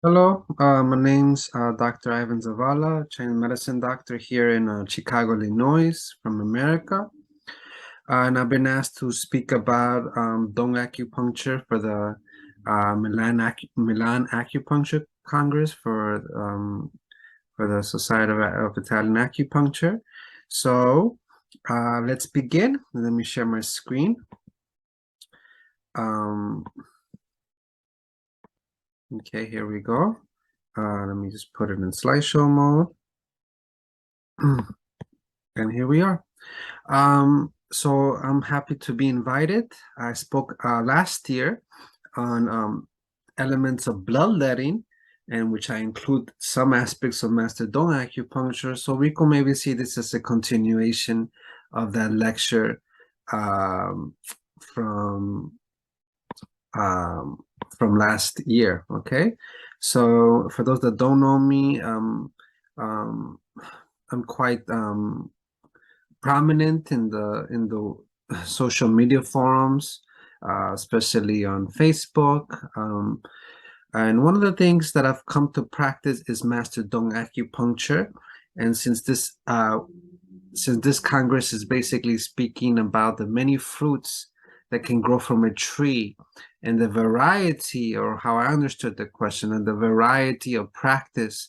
Hello, my name's Dr. Ivan Zavala, Chinese medicine doctor here in Chicago, Illinois, from America. And I've been asked to speak about Dong acupuncture for the Milan Acupuncture Congress for the Society of Italian Acupuncture. So let's begin. Let me share my screen. Okay, here we go. Let me just put it in slideshow mode. And here we are. So I'm happy to be invited. I spoke last year on elements of bloodletting, and which I include some aspects of Master Dong acupuncture. So we can maybe see this as a continuation of that lecture from last year. Okay, so for those that don't know me, I'm quite prominent in the social media forums, especially on Facebook. And one of the things that I've come to practice is Master Dong acupuncture. And since this Congress is basically speaking about the many fruits that can grow from a tree and the variety, or how I understood the question, and the variety of practice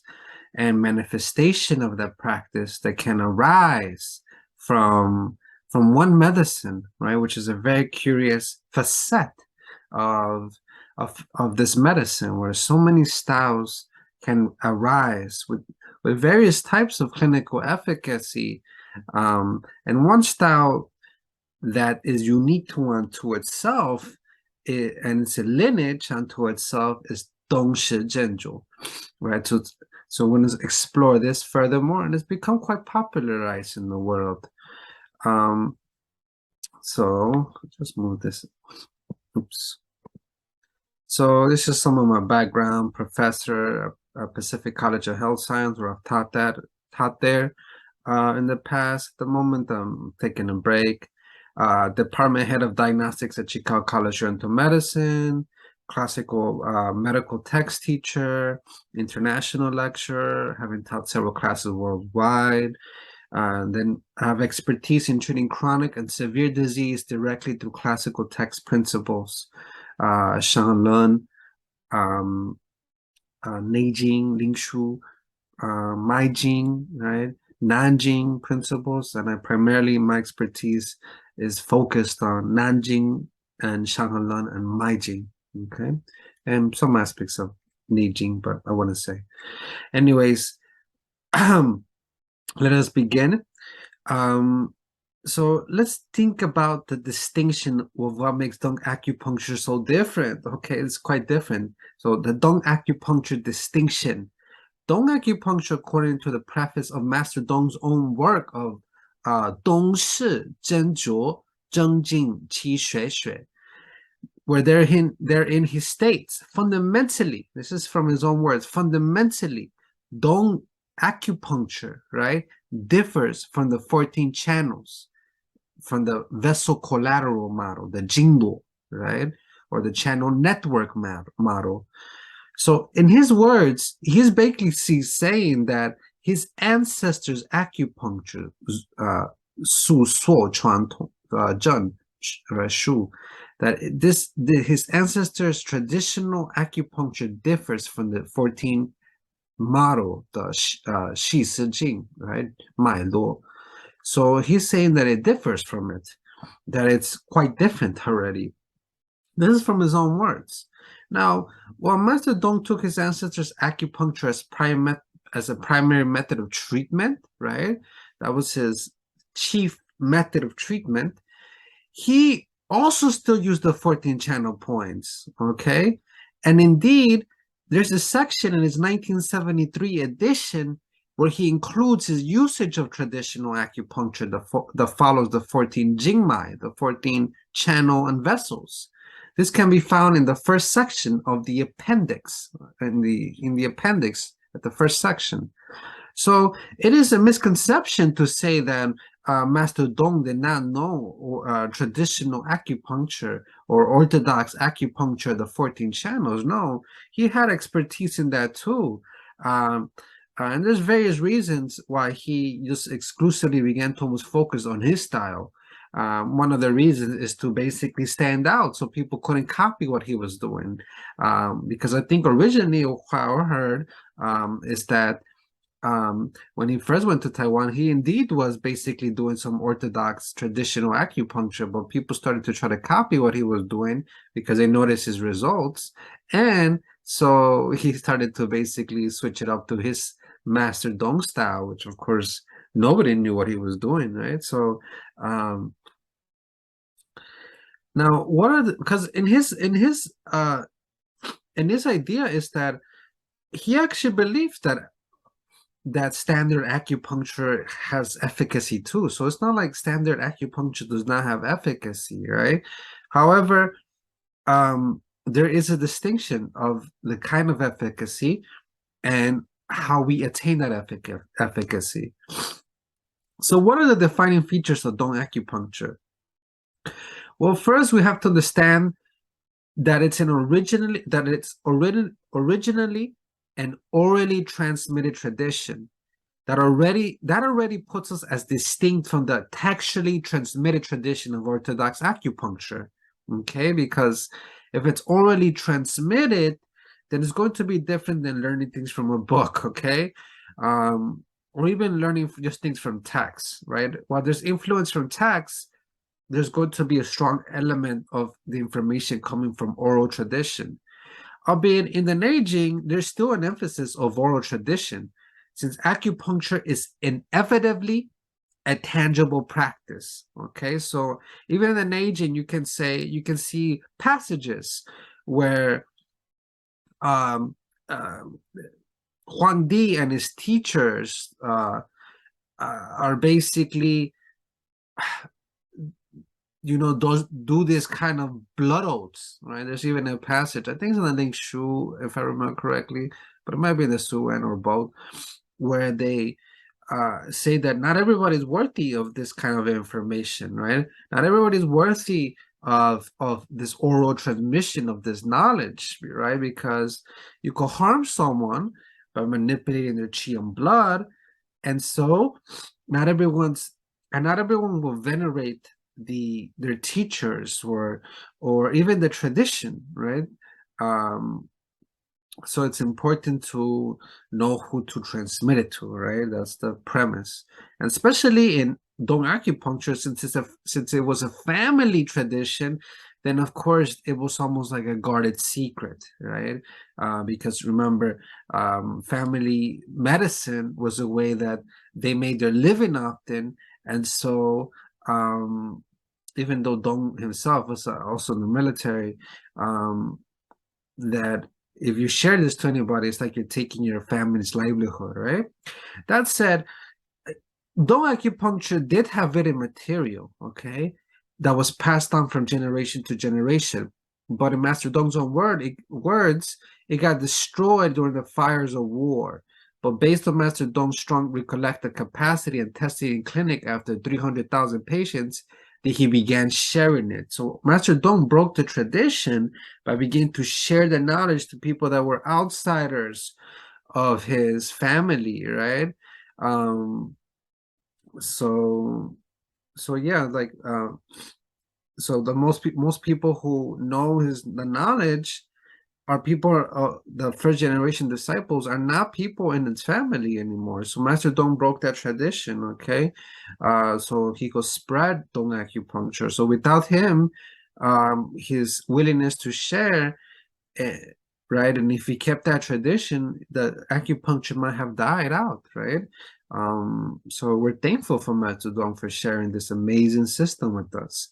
and manifestation of that practice that can arise from one medicine, right, which is a very curious facet of this medicine, where so many styles can arise with various types of clinical efficacy, and one style that is unique unto itself, and it's a lineage unto itself, is Dongshi Zhenjiu, right? So we're going to explore this furthermore, and it's become quite popularized in the world. So just move this. Oops. So this is some of my background: professor at Pacific College of Health Science, where I've taught there in the past. At the moment, I'm taking a break. Department head of diagnostics at Chicago College of Dental Medicine, classical medical text teacher, international lecturer, having taught several classes worldwide. Then I have expertise in treating chronic and severe disease directly through classical text principles, Shanglun, Neijing, Lingshu, Maijing, right? Nanjing principles, and my expertise is focused on Nanjing and Shanglun and Maijing, okay? And some aspects of Neijing, but I want to say. Anyways, let us begin. So let's think about the distinction of what makes Dong acupuncture so different. Okay, it's quite different. So the Dong acupuncture distinction. Dong acupuncture, according to the preface of Master Dong's own work of Dong Shi Zhen Zhuo Zheng Jing Qi Shui Shui, where therein he states, fundamentally, this is from his own words, fundamentally, Dong acupuncture, right, differs from the 14 channels, from the vessel collateral model, the Jingbo, right, or the channel network model. So in his words, he's basically saying that his ancestors' acupuncture, Su Suo Chuan Zhen Shu, that his ancestors' traditional acupuncture differs from the 14 model, the Shi Si Jing, right, Mai Luo. So he's saying that it differs from it, that it's quite different already. This is from his own words. Now, while Master Dong took his ancestors' acupuncture as a primary method of treatment, right? That was his chief method of treatment. He also still used the 14 channel points, okay? And indeed, there's a section in his 1973 edition where he includes his usage of traditional acupuncture that follows the 14 jingmai, the 14 channel and vessels. This can be found in the first section of the appendix, in the appendix at the first section. So it is a misconception to say that Master Dong did not know traditional acupuncture or orthodox acupuncture, the 14 channels. No, he had expertise in that too. And there's various reasons why he just exclusively began to almost focus on his style. One of the reasons is to basically stand out so people couldn't copy what he was doing. Because I think originally what I heard is that when he first went to Taiwan, he indeed was basically doing some orthodox traditional acupuncture, but people started to try to copy what he was doing because they noticed his results. And so he started to basically switch it up to his Master Dong style, which of course nobody knew what he was doing, right? So now what are the, because in his idea is that he actually believes that standard acupuncture has efficacy too. So it's not like standard acupuncture does not have efficacy, right? However, there is a distinction of the kind of efficacy and how we attain that efficacy. So what are the defining features of Dong acupuncture? Well, first we have to understand that it's originally an orally transmitted tradition that already puts us as distinct from the textually transmitted tradition of orthodox acupuncture. Okay, because if it's orally transmitted, then it's going to be different than learning things from a book, okay? Or even learning just things from text, right? While there's influence from text, there's going to be a strong element of the information coming from oral tradition. Albeit in the Neijing, there's still an emphasis of oral tradition, since acupuncture is inevitably a tangible practice. Okay, so even in the Neijing, you can see passages where Huang Di and his teachers are basically, do this kind of blood oaths, right? There's even a passage, I think it's in the Ling Shu, if I remember correctly, but it might be in the So-Wen or both, where they say that not everybody's worthy of this kind of information, right? Not everybody's worthy of this oral transmission of this knowledge, right? Because you could harm someone by manipulating their qi and blood, and so not everyone will venerate their teachers or even the tradition, right? So it's important to know who to transmit it to, right? That's the premise. And especially in Dong acupuncture, since it was a family tradition, then of course it was almost like a guarded secret, right? Because remember, family medicine was a way that they made their living often, and so even though Dong himself was also in the military, that if you share this to anybody, it's like you're taking your family's livelihood, right? That said, Dong acupuncture did have written material, okay, that was passed on from generation to generation. But in Master Dong's own words, it got destroyed during the fires of war. But based on Master Dong's strong recollective capacity and testing in clinic after 300,000 patients, that he began sharing it. So Master Dong broke the tradition by beginning to share the knowledge to people that were outsiders of his family, right? So yeah, like so the most people who know the knowledge are people, the first generation disciples are not people in his family anymore. So Master Dong broke that tradition, okay? So he could spread Dong acupuncture. So without him, his willingness to share, right? And if he kept that tradition, the acupuncture might have died out, right? So we're thankful for Master Dong for sharing this amazing system with us.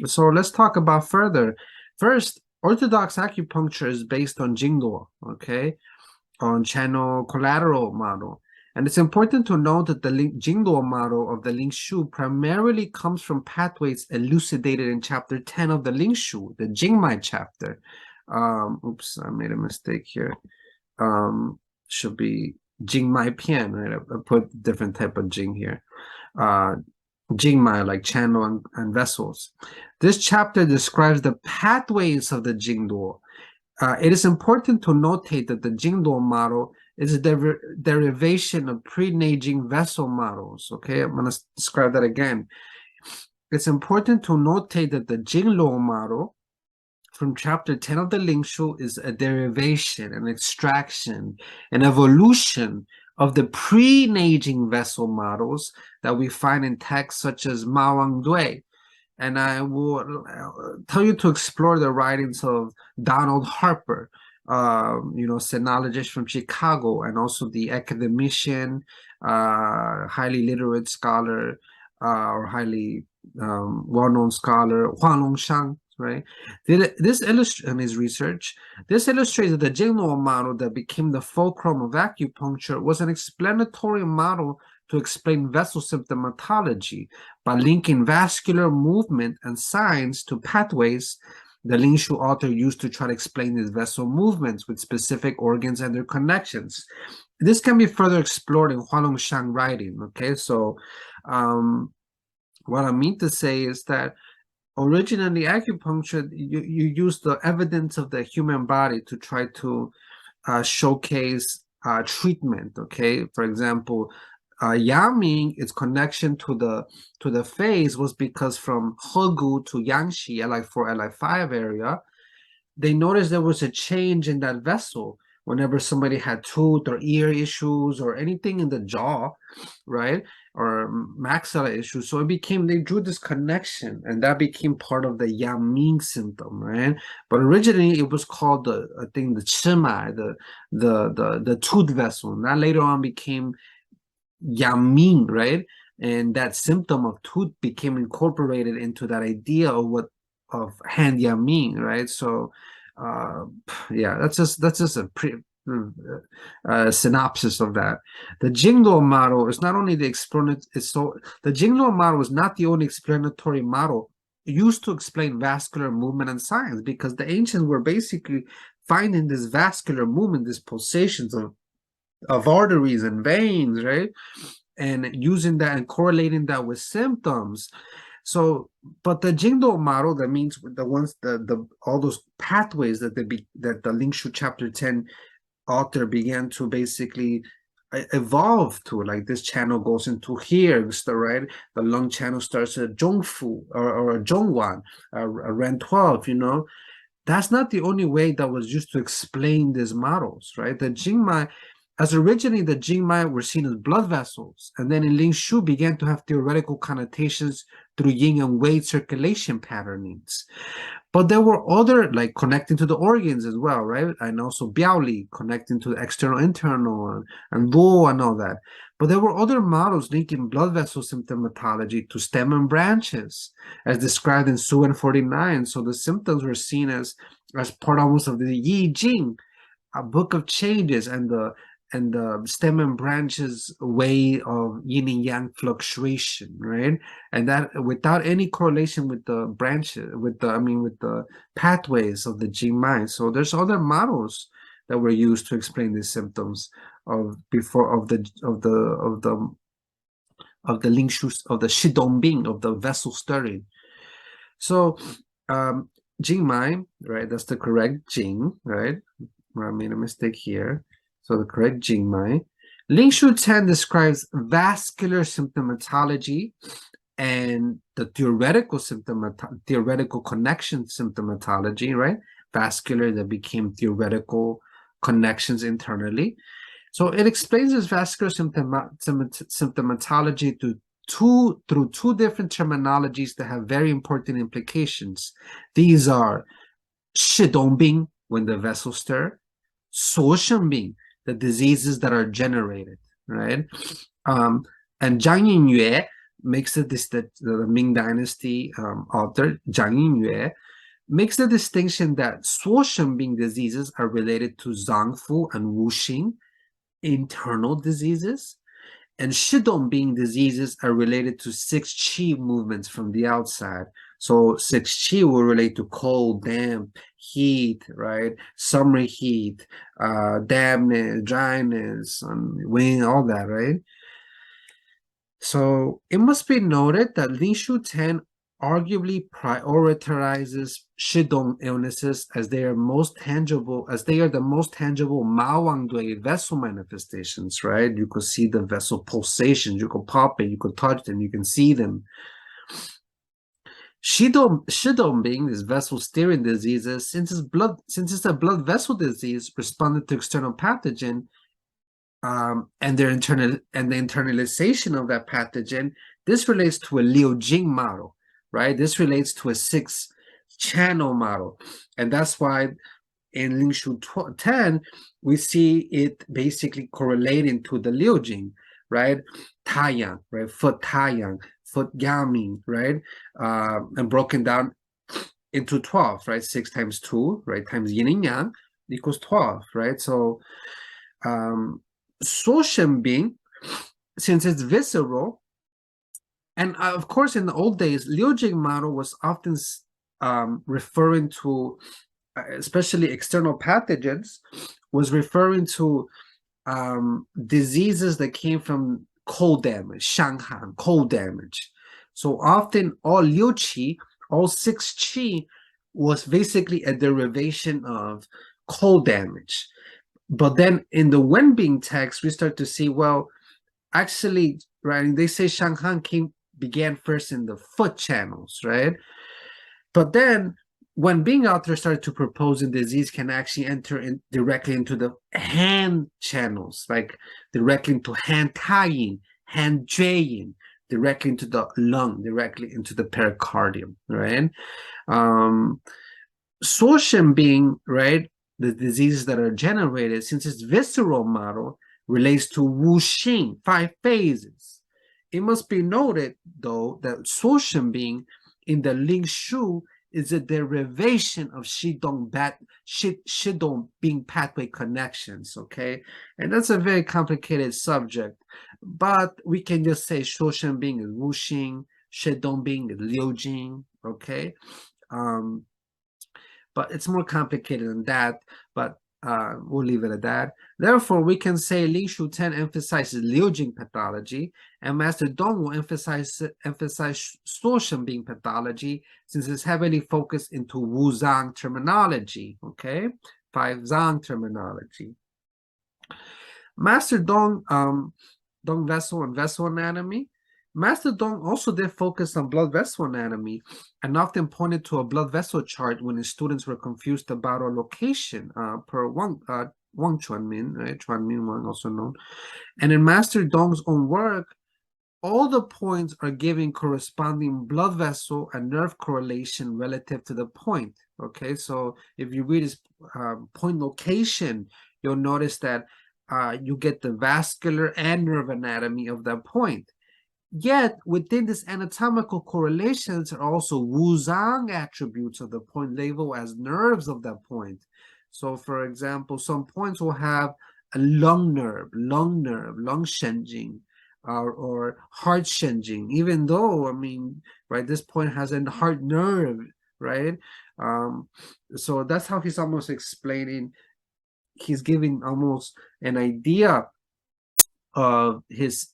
So let's talk about further. First, orthodox acupuncture is based on Jingduo, okay, on channel collateral model. And it's important to note that the Jingduo model of the Ling Shu primarily comes from pathways elucidated in chapter 10 of the Ling Shu, the Jingmai chapter. Oops, I made a mistake here. Should be Jingmai Pian, right? I put different type of Jing here. Jingmai, like channel and vessels. This chapter describes the pathways of the Jingduo. It is important to notate that the Jingduo model is a derivation of pre-Neijing vessel models. Okay, I'm going to describe that again. It's important to notate that the Jingduo model from chapter 10 of the Lingshu is a derivation, an extraction, an evolution of the pre-Neijing vessel models that we find in texts such as Ma Wang Dui. And I will tell you to explore the writings of Donald Harper, sinologist from Chicago, and also the academician, highly literate scholar, or highly well-known scholar, Huang Longshang, right? This illustrates in his research. This illustrates that the Jingduo model that became the fulcrum of acupuncture was an explanatory model to explain vessel symptomatology by linking vascular movement and signs to pathways the Lingshu author used to try to explain these vessel movements with specific organs and their connections. This can be further explored in Hualongshang writing. Okay, so what I mean to say is that originally acupuncture, you use the evidence of the human body to try to showcase treatment. Okay, for example, Yangming, its connection to the face was because from Hegu to Yangshi, Li4, Li5 area, they noticed there was a change in that vessel whenever somebody had tooth or ear issues or anything in the jaw, right? Or maxilla issues. So they drew this connection, and that became part of the Yangming symptom, right? But originally it was called the chimai, the tooth vessel. And that later on became Yangming, right? And that symptom of tooth became incorporated into that idea of hand Yangming, right? So yeah, that's just a synopsis of that. The Jingduo model is not only the Jingduo model is not the only explanatory model used to explain vascular movement and signs, because the ancients were basically finding this vascular movement, these pulsations of arteries and veins, right? And using that and correlating that with symptoms. So, but the Jingduo model, that means the ones, all those pathways that that the Lingshu chapter 10 author began to basically evolve to, like this channel goes into here, right? The lung channel starts at Zhongfu or Zhongwan, Ren 12, That's not the only way that was used to explain these models, right? The Jingmai, as originally the Jingmai were seen as blood vessels, and then in Lingshu began to have theoretical connotations through yin and wei circulation patternings. But there were other, like connecting to the organs as well, right? And also Biaoli, connecting to the external, internal, and Luo and all that. But there were other models linking blood vessel symptomatology to stem and branches, as described in SOWEN 49. So the symptoms were seen as part almost of the Yi Jing, a book of changes, and the stem and branches way of yin and yang fluctuation, right? And that without any correlation with the branches, with the pathways of the Jingmai. So there's other models that were used to explain these symptoms of the Lingshu, of the Shidongbing, of the vessel stirring. So Jingmai, right? That's the correct Jing, right? I made a mistake here. So the correct Jingmai. Lingshu 10 describes vascular symptomatology and the theoretical connection symptomatology, right? Vascular that became theoretical connections internally. So it explains this vascular symptomatology through two different terminologies that have very important implications. These are Shidongbing, when the vessels stir, So-Shenbing, the diseases that are generated, right? And Zhang Yinyue makes the Ming Dynasty author, Zhang Yinyue, makes the distinction that So-Shenbing diseases are related to Zangfu and Wuxing, internal diseases, and Shidongbing diseases are related to 6 qi movements from the outside. So 6 qi will relate to cold, damp, heat, right? Summer heat, dampness, dryness, and wind, all that, right? So it must be noted that Lingshu 10 arguably prioritizes Shidong illnesses as they are the most tangible Mawangdui vessel manifestations, right? You could see the vessel pulsations, you could pop it, you could touch them, you can see them. Shidong being these vessel steering diseases, since it's a blood vessel disease responding to external pathogen, and the internalization of that pathogen, this relates to a Liu Jing model, right? This relates to a 6-channel model. And that's why in Lingshu 10, we see it basically correlating to the Liu Jing, right? Taiyang, right? Foot Taiyang, foot Yaming, right? And broken down into 12, right? 6 times 2, right? Times yin and yang equals 12, right? So, So-Shen being, since it's visceral, and of course in the old days, Liu Jing model was often referring to, especially external pathogens, was referring to diseases that came from cold damage, Shanghan, cold damage. So often all Liu Qi, all 6 Qi was basically a derivation of cold damage. But then in the Wenbing text, we start to see, well, actually, right, they say Shanghan began first in the foot channels, right? But then Wenbing authors started to propose that disease can actually enter directly into the hand channels, like directly into hand tying, hand jaying, directly into the lung, directly into the pericardium, right? So-Shen being, right, the diseases that are generated, since its visceral model relates to Wuxing, 5 phases. It must be noted, though, that So-Shen being in the Lingshu is a derivation of Shidong being pathway connections, okay? And that's a very complicated subject, but we can just say So-Shen being is Wuxing, Shidong being is Liujing, okay? But it's more complicated than that, but we'll leave it at that. Therefore, we can say Lingshu 10 emphasizes Liujing pathology, and Master Dong will emphasize So-Shen being pathology, since it's heavily focused into Wuzang terminology, okay? 5 Zang terminology. Master Dong, Dong vessel and vessel anatomy. Master Dong also did focus on blood vessel anatomy and often pointed to a blood vessel chart when his students were confused about a location per Wang Chuanmin, right? Chuanmin Wang, also known. And in Master Dong's own work, all the points are giving corresponding blood vessel and nerve correlation relative to the point, okay? So if you read his point location, you'll notice that you get the vascular and nerve anatomy of that point. Yet, within this anatomical correlations are also Wuzang attributes of the point labeled as nerves of that point. So, for example, some points will have a lung shenjing, or heart shenjing, even though, I mean, right, this point has a heart nerve, right? So that's how he's almost explaining, he's giving almost an idea of his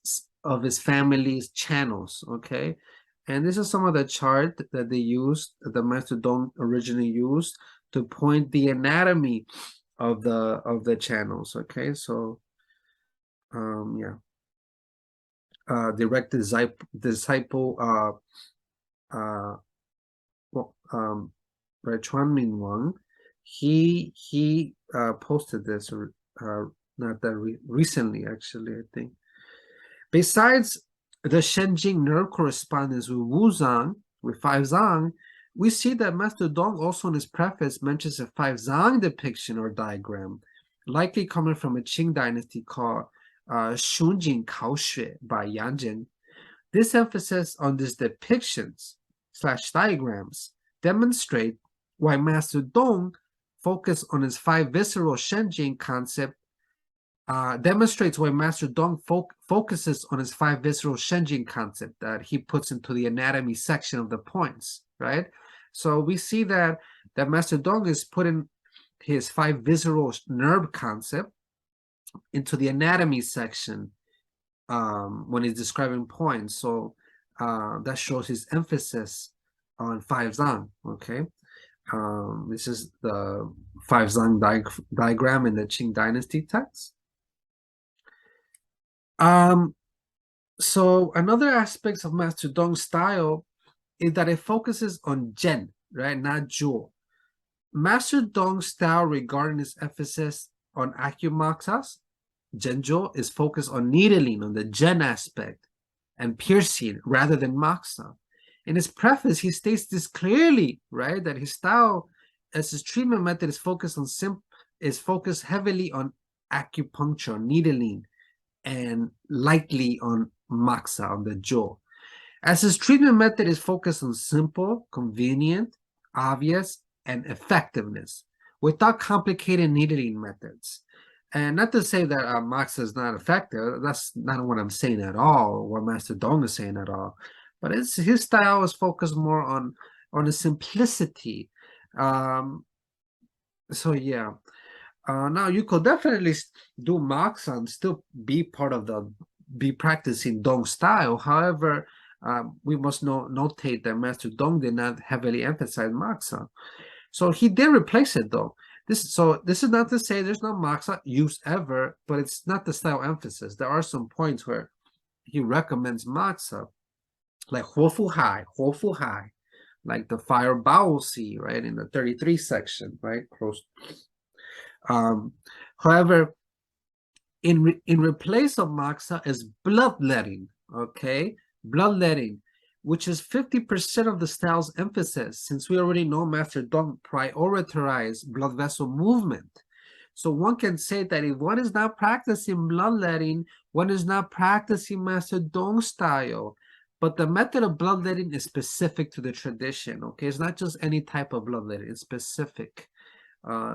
family's channels, okay? And this is some of the chart that they used, that the Master Dong originally used to point the anatomy of the channels, okay? So, yeah. Direct disciple, right, Chuanmin Wang, he posted this, not that recently, actually, I think. Besides the Shenjing nerve correspondence with Wuzang, with 5 Zang, we see that Master Dong also in his preface mentions a 5 Zang depiction or diagram, likely coming from a Qing dynasty called Shunjing Kaoshui by Yang Zhen. This emphasis on these depictions / diagrams demonstrate why Master Dong focused on his 5 visceral Shenjing concept, demonstrates why Master Dong focuses on his 5 visceral Shenjing concept that he puts into the anatomy section of the points, right? So we see that Master Dong is putting his 5 visceral nerve concept into the anatomy section when he's describing points. So that shows his emphasis on five zang. Okay, this is the five zang diagram in the Qing Dynasty text. So another aspect of Master Dong's style is that it focuses on Zhen, right, not Zhuo. Master Dong's style regarding its emphasis on acumoxas, Zhenzhou, is focused on needling, on the Zhen aspect, and piercing rather than moxa. In his preface, he states this clearly, right, that his style as his treatment method is focused heavily on acupuncture, needling, and lightly on moxa, on the jaw. As his treatment method is focused on simple, convenient, obvious, and effectiveness without complicated needling methods. And not to say that moxa is not effective. That's not what I'm saying at all, what Master Dong is saying at all. But his style is focused more on the simplicity. So yeah. Now you could definitely do moxa and still be practicing Dong style. However, we must notate that Master Dong did not heavily emphasize moxa. So he did replace it though. This is not to say there's no moxa use ever, but it's not the style emphasis. There are some points where he recommends moxa, like Huofu Hai, like the fire bowel C, right, in the 33 section, right, close. However, in replace of moxa is bloodletting, okay, bloodletting, which is 50% of the style's emphasis, since we already know Master Dong prioritized blood vessel movement. So one can say that if one is not practicing bloodletting, one is not practicing Master Dong style. But the method of bloodletting is specific to the tradition, okay? It's not just any type of bloodletting, it's specific,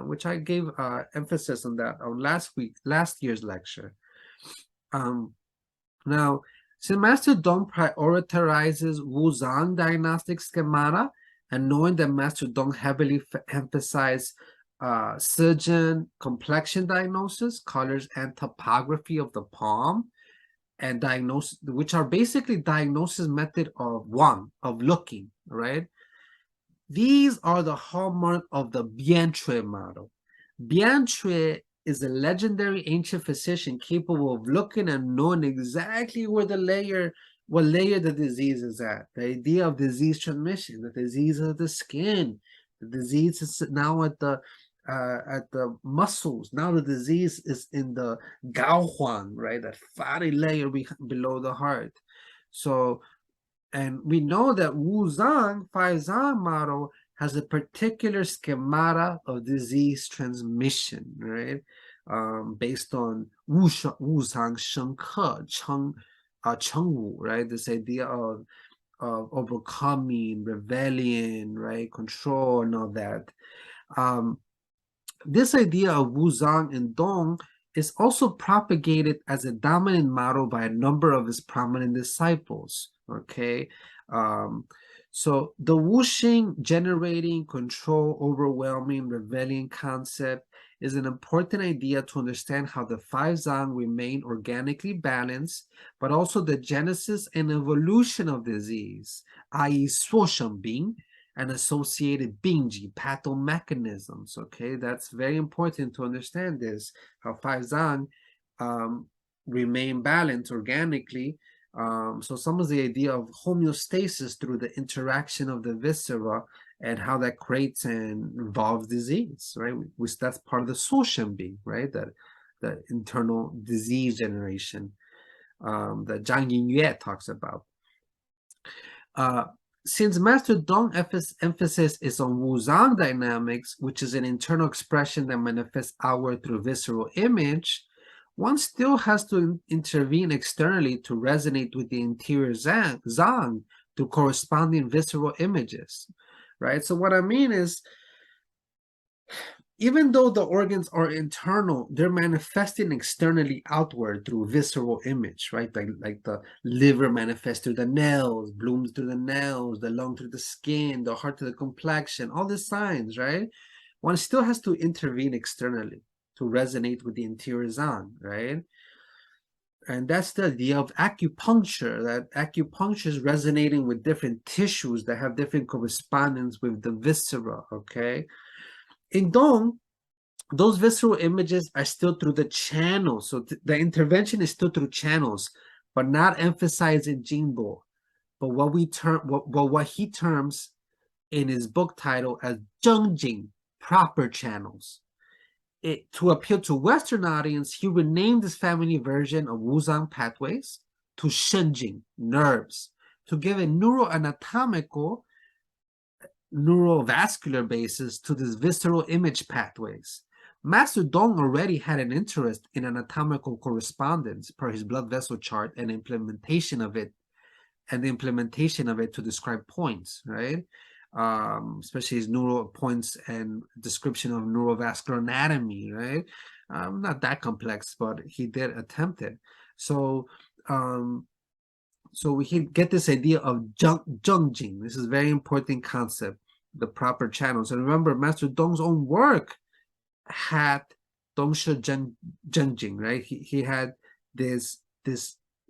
which I gave emphasis on that on last year's lecture. Now, since Master Dong prioritizes Wuzang diagnostic schemata, and knowing that Master Dong heavily emphasized surgeon complexion diagnosis, colors, and topography of the palm, and diagnosis, which are basically diagnosis method of looking, right? These are the hallmark of the Bian Cui model. Bian Cui is a legendary ancient physician capable of looking and knowing exactly what layer the disease is at. The idea of disease transmission, the disease of the skin, the disease is now at the muscles. Now the disease is in the gaohuan, right, that fatty layer below the heart. So, and we know that Wuzang, Faizang model has a particular schemata of disease transmission, right? Based on Wuzang Shengke, Chengwu, right? This idea of overcoming, rebellion, right? Control and all that. This idea of Wuzang and Dong is also propagated as a dominant model by a number of his prominent disciples, okay? So the Wuxing generating, control, overwhelming, rebellion concept is an important idea to understand how the five Zang remain organically balanced, but also the genesis and evolution of disease, i.e. Suoshenbing, and associated Bingji pathomechanisms, okay? That's very important to understand this, how five Zang remain balanced organically. So some of the idea of homeostasis through the interaction of the viscera and how that creates and involves disease, right? Which that's part of the Suoshenbing, right? The internal disease generation that Zhang Yingyue talks about. Since Master Dong emphasis is on Wuzang dynamics, which is an internal expression that manifests outward through visceral image, one still has to intervene externally to resonate with the interior Zang through corresponding visceral images, right? So what I mean is, even though the organs are internal, they're manifesting externally outward through visceral image, right? Like the liver manifests through the nails, blooms through the nails, the lung through the skin, the heart through the complexion, all these signs, right? One still has to intervene externally to resonate with the interior Zang, right? And that's the idea of acupuncture, that acupuncture is resonating with different tissues that have different correspondence with the viscera, okay? In Dong, those visceral images are still through the channels. So the intervention is still through channels, but not emphasized in Jingbo. But what he terms in his book title as Zhengjing, proper channels. To appeal to Western audience, he renamed his family version of Wuzang pathways to Shenjing, nerves, to give a neuroanatomical, neurovascular basis to these visceral image pathways. Master Dong already had an interest in anatomical correspondence per his blood vessel chart and implementation of it, to describe points, right? Especially his neural points and description of neurovascular anatomy, right? Not that complex, but he did attempt it. So we can get this idea of Zhengjing. This is a very important concept, the proper channels. And remember, Master Dong's own work had Dongshe Zhengjing, right? He had this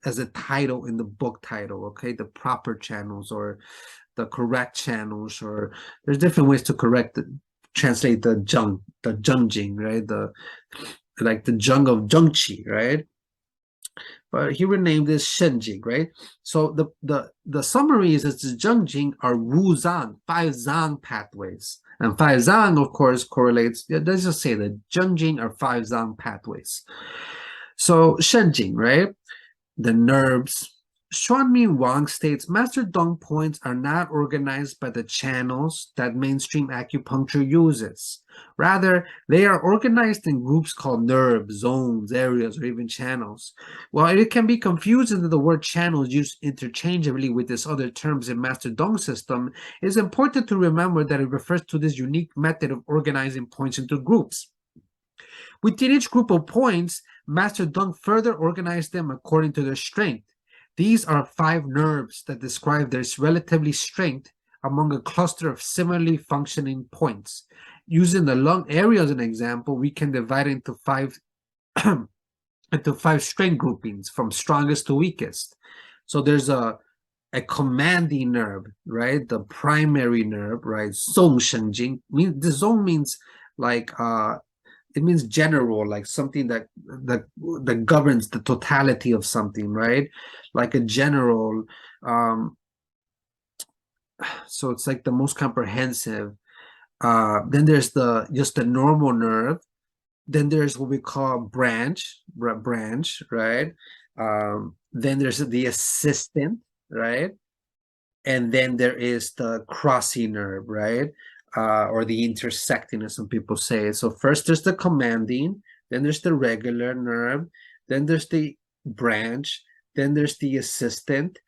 as a title in the book title, okay? The proper channels or the correct channels, or there's different ways to translate the Zhengjing, right? The Zheng of Zhengqi, right? But he renamed this Shenjing, right? So the summary is that the Zhengjing are Wuzang, 5 Zang pathways. And 5 Zang, of course, correlates, let's just say that Zhengjing are 5 Zang pathways. So Shenjing, right? The nerves. Xuanmin Wang states Master Dong points are not organized by the channels that mainstream acupuncture uses. Rather, they are organized in groups called nerves, zones, areas, or even channels. While it can be confusing that the word channel is used interchangeably with these other terms in Master Dong's system, it is important to remember that it refers to this unique method of organizing points into groups. Within each group of points, Master Dong further organized them according to their strength. These are 5 nerves that describe their relative strength among a cluster of similarly functioning points. Using the lung area as an example, we can divide it into 5 strength groupings from strongest to weakest. So there's a commanding nerve, right? The primary nerve, right? Zong Shenjing. The zong means like it means general, like something that governs the totality of something, right? Like a general. So it's like the most comprehensive. Then there's just the normal nerve. Then there's what we call branch, right? Then there's the assistant, right? And then there is the crossing nerve, right? Or the intersecting, as some people say. So first there's the commanding, then there's the regular nerve, then there's the branch, then there's the assistant,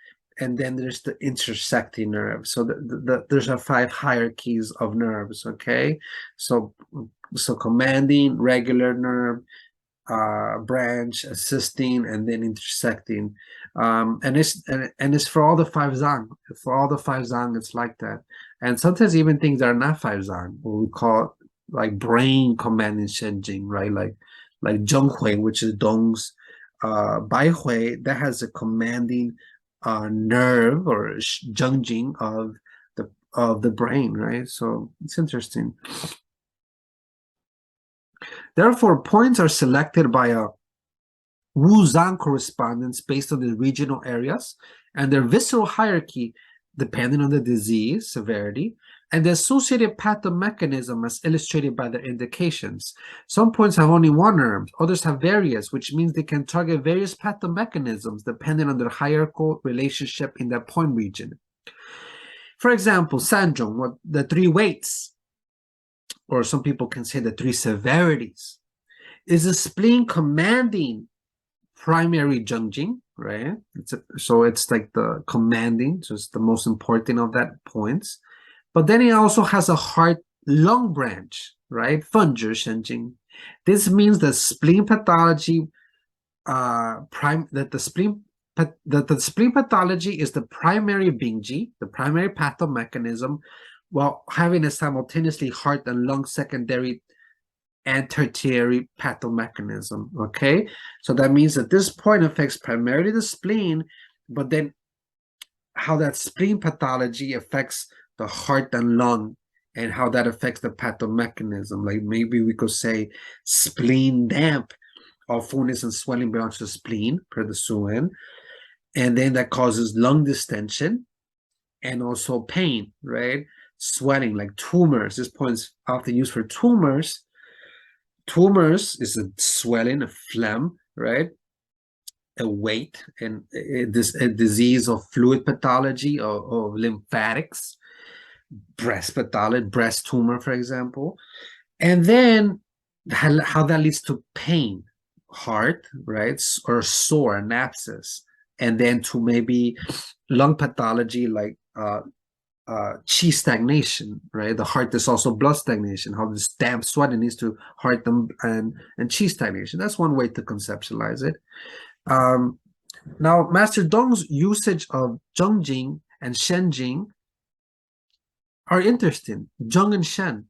and then there's the intersecting nerve. So there's 5 hierarchies of nerves, okay? So commanding, regular nerve, branch, assisting, and then intersecting. And it's for all the 5 Zang. For all the 5 Zang, it's like that. And sometimes even things that are not 5 Zang, what we call like brain commanding Shenjing, right? Like Zhenghui, which is Dong's Bai Hui, that has a commanding nerve or Zhengjing of the brain, right? So it's interesting. Therefore, points are selected by a Wuzang correspondence based on the regional areas and their visceral hierarchy depending on the disease severity and the associated pathomechanism as illustrated by their indications. Some points have only 1 nerve, others have various, which means they can target various pathomechanisms depending on their hierarchical relationship in that point region. For example, Sanzhong, the 3 weights, or some people can say the 3 severities, is the spleen commanding primary Zhengjing, right? So it's like the commanding, so it's the most important of that points. But then it also has a heart-lung branch, right? Fengzhi Shenjing. This means that spleen pathology, that the spleen pathology is the primary Bingji, the primary pathomechanism, while having a simultaneously heart and lung secondary and tertiary pathomechanism, okay? So that means that this point affects primarily the spleen, but then how that spleen pathology affects the heart and lung, and how that affects the pathomechanism. Like maybe we could say spleen damp, or fullness and swelling belongs to the spleen, per the So-Wen, and then that causes lung distension and also pain, right? Swelling, like tumors. This point is often used for tumors. Tumors is a swelling, a phlegm, right? A weight, and a disease of fluid pathology, or lymphatics, breast pathology, breast tumor, for example. And then how that leads to pain, heart, right? Or sore, an abscess. And then to maybe lung pathology, like chi stagnation, right? The heart is also blood stagnation, how this damp sweating leads to heart and chi stagnation. That's one way to conceptualize it. Now, Master Dong's usage of Zhengjing and Shenjing are interesting. Zheng and Shen,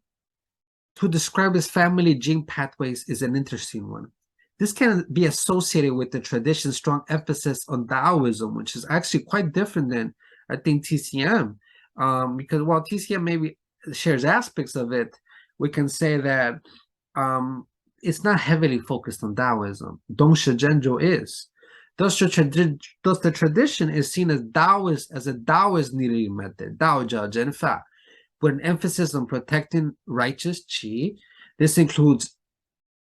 to describe his family gene pathways, is an interesting one. This can be associated with the tradition's strong emphasis on Taoism, which is actually quite different than, I think, TCM. Because while TCM maybe shares aspects of it, we can say that it's not heavily focused on Taoism. Dongshi Zhenzhou is. Thus the tradition is seen as a Taoist Niri method, Dao Jia Zhen Fa, with an emphasis on protecting righteous qi. This includes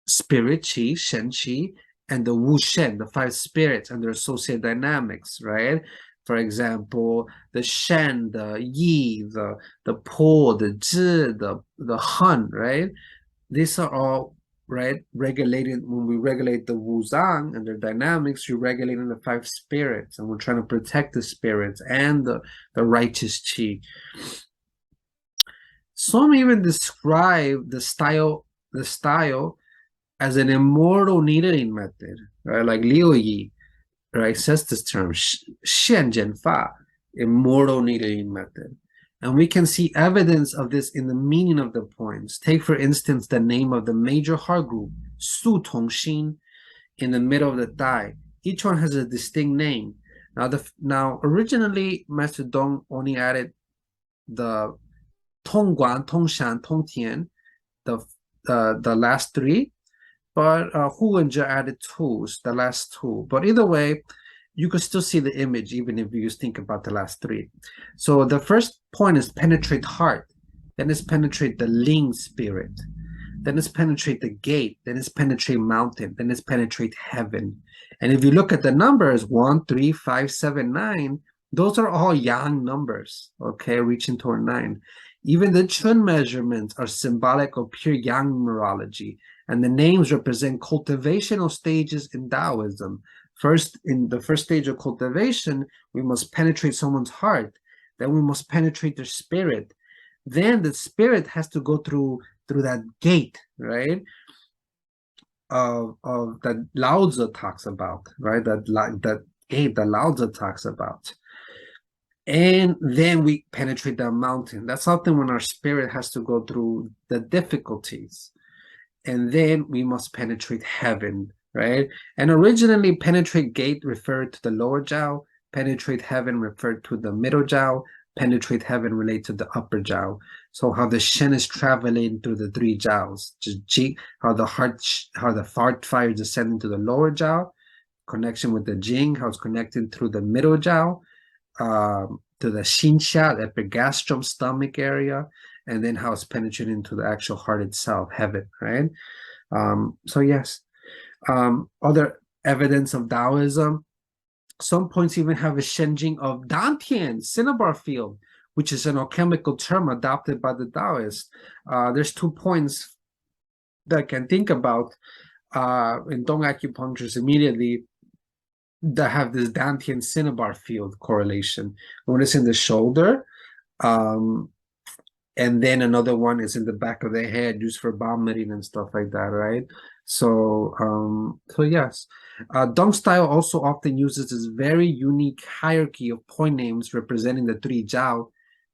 spirit qi, shen qi, and the wu shen, the 5 spirits and their associated dynamics, right? For example, the shen, the yi, the po, the zhi, the han, right? These are all, right, regulated. When we regulate the wu zang and their dynamics, you're regulating the 5 spirits, and we're trying to protect the spirits and the righteous qi. Some even describe the style as an immortal needling method, right? Like Liu Yi, right, says this term, Xian Jian Fa, immortal needling method. And we can see evidence of this in the meaning of the poems. Take, for instance, the name of the major heart group, Su Tong Xin, in the middle of the thigh. Each one has a distinct name. Now, originally, Master Dong only added the Tongguan, Tongshan, Tongtian, the last 3, but Hu and Zhe added 2, the last 2. But either way, you could still see the image even if you just think about the last 3. So the first point is penetrate heart, then it's penetrate the Ling spirit, then it's penetrate the gate, then it's penetrate mountain, then it's penetrate heaven. And if you look at the numbers 1, 3, 5, 7, 9, those are all yang numbers, okay, reaching toward 9. Even the Chun measurements are symbolic of pure yang numerology, and the names represent cultivational stages in Taoism. First, in the first stage of cultivation, we must penetrate someone's heart. Then we must penetrate their spirit. Then the spirit has to go through that gate, right? Of that Lao Tzu talks about, right? That gate that Lao Tzu talks about. And then we penetrate the mountain. That's often when our spirit has to go through the difficulties. And then we must penetrate heaven, right? And originally, penetrate gate referred to the lower jiao, penetrate heaven referred to the middle jiao, penetrate heaven relate to the upper jiao. So how the shen is traveling through the 3 jiaos, how the heart fire is descending to the lower jiao, connection with the jing, how it's connecting through the middle jiao, to the xinxia, the epigastrum, stomach area, and then how it's penetrating into the actual heart itself, heaven, right? So yes, other evidence of Taoism. Some points even have a shenjing of dantian, cinnabar field, which is an alchemical term adopted by the Taoists. There's 2 points that I can think about in Dong acupuncturists immediately that have this dantian cinnabar field correlation. One is in the shoulder, and then another one is in the back of the head, used for vomiting and stuff like that, right? So, yes. Dong style also often uses this very unique hierarchy of point names representing the 3 jiao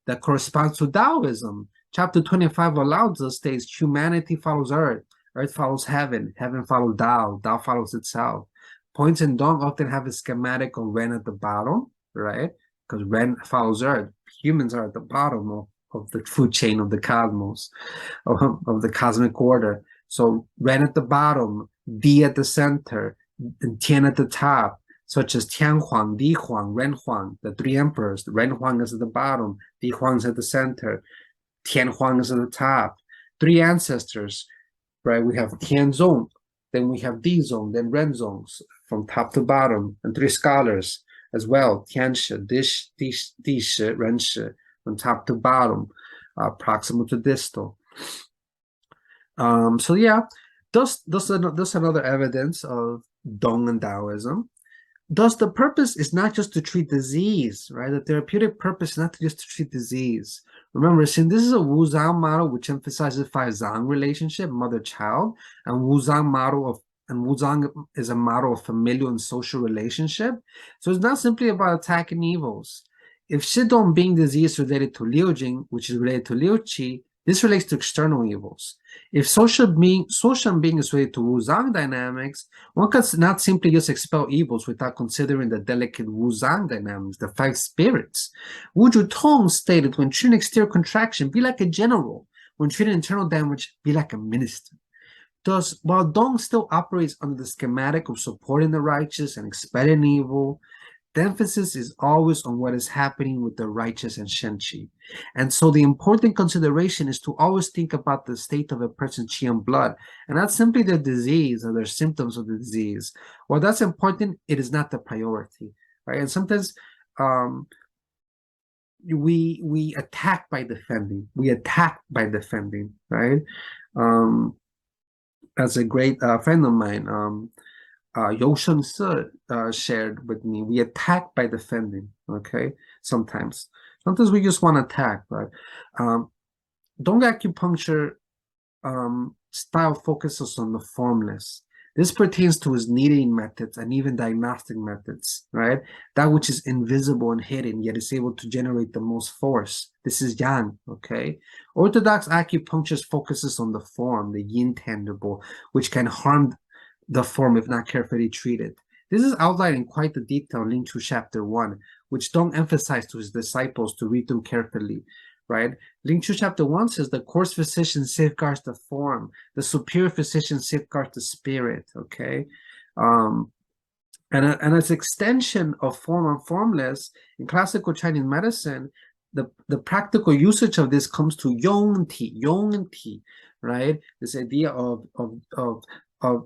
that corresponds to Taoism. Chapter 25 of Lao Tzu states, humanity follows earth Earth follows heaven, heaven follows Tao, Tao follows itself. Points in Dong often have a schematic of Ren at the bottom, right? Because Ren follows Earth. Humans are at the bottom of the food chain of the cosmos, of the cosmic order. So Ren at the bottom, Di at the center, and Tian at the top, such as Tian Huang, Di Huang, Ren Huang, the three emperors. Ren Huang is at the bottom, Di Huang is at the center, Tian Huang is at the top. Three ancestors, right? We have Tianzong, then we have Dizong, then Renzong, from top to bottom, and three scholars as well, Tianshi, Dishi, Renshi, from top to bottom, proximal to distal. So yeah, thus another evidence of Dong and Taoism. Thus, the purpose is not just to treat disease, right? The therapeutic purpose is not just to treat disease. Remember, since this is a Wuzang model which emphasizes five Zang relationship, mother-child, and Wuzang is a model of familial and social relationship. So it's not simply about attacking evils. If Shidong being disease related to Liu Jing, which is related to Liu Qi, this relates to external evils. If social being is related to Wuzang dynamics, one could not simply just expel evils without considering the delicate Wuzang dynamics, the five spirits. Wu Tong stated, when treating exterior contraction, be like a general. When treating internal damage, be like a minister. Thus, while Dong still operates under the schematic of supporting the righteous and expelling evil, the emphasis is always on what is happening with the righteous and Shenqi. And so the important consideration is to always think about the state of a person's qi and blood, and not simply their disease or their symptoms of the disease. While that's important, it is not the priority, right? And sometimes we attack by defending. We attack by defending, right? As a great friend of mine, You Sheng-se shared with me, we attack by defending, okay? Sometimes we just want to attack, right? Dong acupuncture style focuses on the formless. This pertains to his kneading methods and even diagnostic methods, right? That which is invisible and hidden, yet is able to generate the most force. This is Yang, okay? Orthodox acupuncture focuses on the form, the yin tangible, which can harm the form if not carefully treated. This is outlined in quite the detail linked to chapter 1, which Dong emphasized to his disciples to read through carefully, right? Link to chapter 1 says the coarse physician safeguards the form, the superior physician safeguards the spirit, okay? And as extension of form and formless, in classical Chinese medicine, the practical usage of this comes to Yong Ti, right? This idea of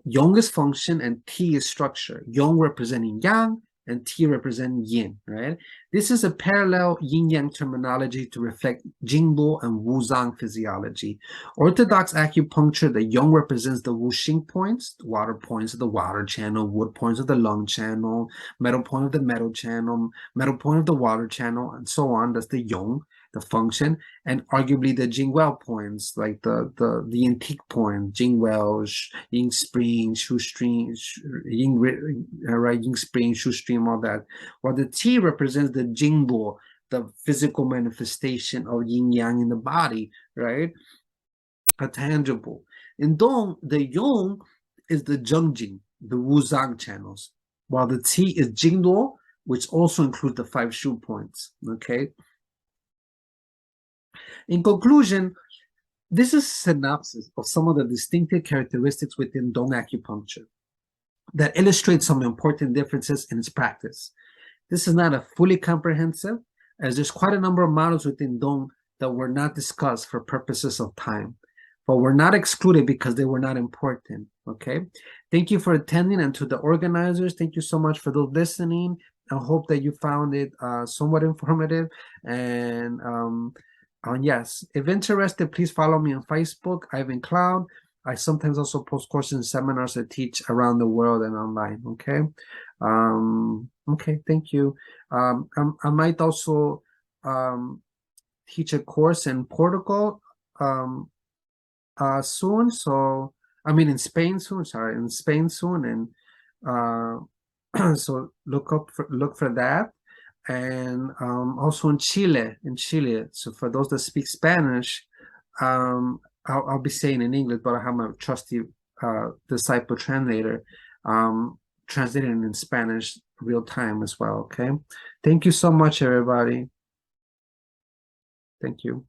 Yong is function and Ti is structure. Yong representing Yang and Ti representing Yin, right? This is a parallel yin-yang terminology to reflect Jingbo and Wuzang physiology. Orthodox acupuncture, the Yong represents the Wuxing points, the water points of the water channel, wood points of the lung channel, metal point of the metal channel, metal point of the water channel, and so on. That's the Yong, the function, and arguably the Jingwell points, like the antique point, Jingwell, Ying Spring, Shoestring, Ying Spring, Shoestring, all that. While the Ti represents the Jingbo, the physical manifestation of yin yang in the body, right? A tangible. In Dong, the Yong is the Zhengjing, the Wuzang channels, while the Ti is Jingduo, which also includes the 5 shu points, okay? In conclusion, this is a synopsis of some of the distinctive characteristics within Dong acupuncture that illustrate some important differences in its practice. This is not a fully comprehensive, as there's quite a number of models within Dong that were not discussed for purposes of time, but were not excluded because they were not important, okay? Thank you for attending, and to the organizers, thank you so much for those listening. I hope that you found it somewhat informative, and yes, if interested, please follow me on Facebook, Ivan Cloud. I sometimes also post courses and seminars I teach around the world and online, okay? Okay, thank you. I might also teach a course in Portugal soon, so, I mean in Spain soon, and so look for that. And also in Chile. So for those that speak Spanish, I'll be saying in English, but I have my trusty disciple translator, translated in Spanish real time as well. Okay. Thank you so much, everybody. Thank you.